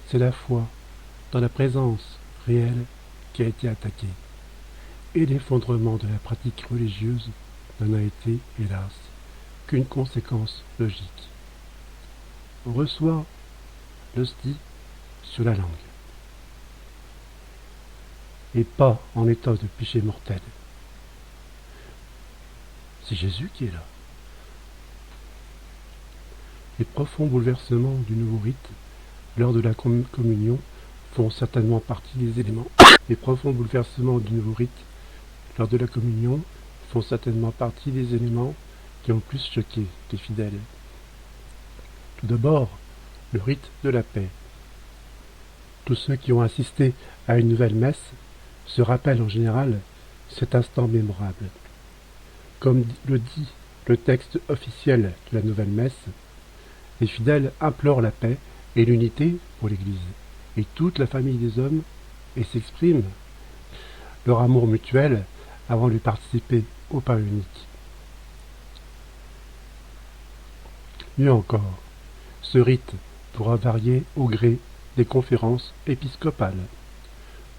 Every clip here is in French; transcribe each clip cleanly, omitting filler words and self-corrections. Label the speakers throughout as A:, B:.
A: C'est la foi dans la présence réelle qui a été attaquée, et l'effondrement de la pratique religieuse n'en a été, hélas, qu'une conséquence logique. On reçoit l'hostie sur la langue, et pas en état de péché mortel. C'est Jésus qui est là. Les profonds bouleversements du nouveau rite lors de la communion font certainement partie des éléments. Les profonds bouleversements du nouveau rite lors de la communion font certainement partie des éléments qui ont plus choqué les fidèles. Tout d'abord, le rite de la paix. Tous ceux qui ont assisté à une nouvelle messe se rappellent en général cet instant mémorable. Comme le dit le texte officiel de la nouvelle messe, les fidèles implorent la paix et l'unité pour l'Église et toute la famille des hommes et s'expriment leur amour mutuel avant de participer au pain unique. Mieux encore, ce rite pourra varier au gré des conférences épiscopales,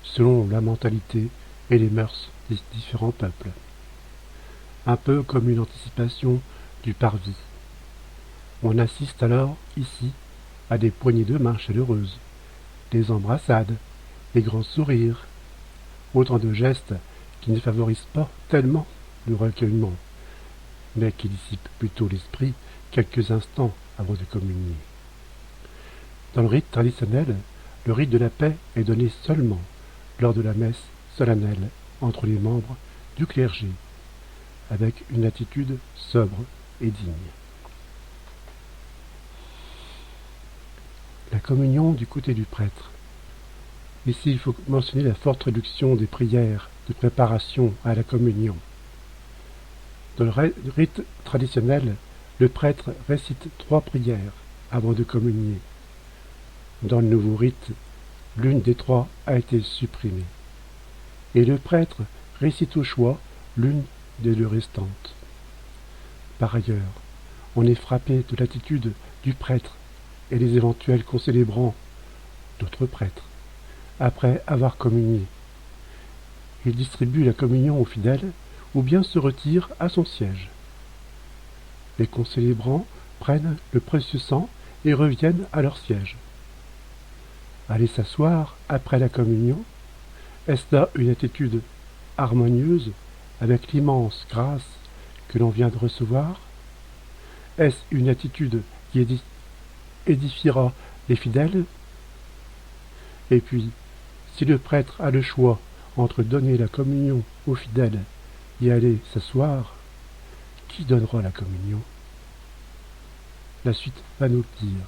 A: selon la mentalité et les mœurs des différents peuples. Un peu comme une anticipation du parvis. On assiste alors, ici, à des poignées de main chaleureuses, des embrassades, des grands sourires, autant de gestes qui ne favorisent pas tellement le recueillement, mais qui dissipent plutôt l'esprit quelques instants avant de communier. Dans le rite traditionnel, le rite de la paix est donné seulement lors de la messe solennelle entre les membres du clergé, avec une attitude sobre et digne. La communion du côté du prêtre. Ici, il faut mentionner la forte réduction des prières de préparation à la communion. Dans le rite traditionnel, le prêtre récite 3 prières avant de communier. Dans le nouveau rite, l'une des 3 a été supprimée, et le prêtre récite au choix l'une des 2 restantes. Par ailleurs, on est frappé de l'attitude du prêtre et les éventuels concélébrants d'autres prêtres, après avoir communié. Il distribue la communion aux fidèles ou bien se retire à son siège. Les concélébrants prennent le précieux sang et reviennent à leur siège. Aller s'asseoir après la communion, est-ce là une attitude harmonieuse avec l'immense grâce que l'on vient de recevoir? Est-ce une attitude qui édifiera les fidèles? Et puis, si le prêtre a le choix entre donner la communion aux fidèles et aller s'asseoir, qui donnera la communion? La suite va nous le dire.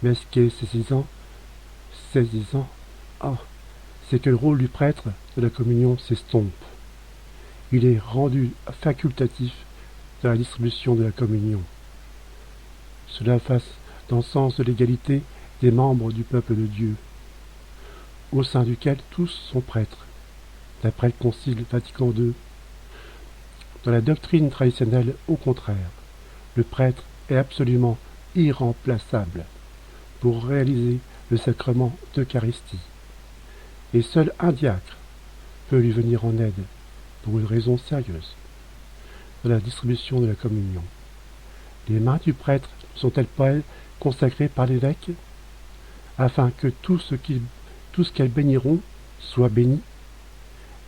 A: Mais ce qui est saisissant, c'est que le rôle du prêtre de la communion s'estompe. Il est rendu facultatif dans la distribution de la communion. Cela passe dans le sens de l'égalité des membres du peuple de Dieu, au sein duquel tous sont prêtres, d'après le Concile Vatican II. Dans la doctrine traditionnelle, au contraire, le prêtre est absolument irremplaçable pour réaliser le sacrement d'Eucharistie, et seul un diacre peut lui venir en aide pour une raison sérieuse, dans la distribution de la communion. Les mains du prêtre ne sont-elles pas consacrées par l'évêque, afin que tout ce qu'elles béniront soit béni,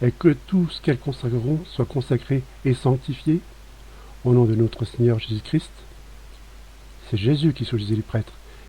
A: et que tout ce qu'elles consacreront soit consacré et sanctifié, au nom de notre Seigneur Jésus-Christ? C'est Jésus qui choisit les prêtres,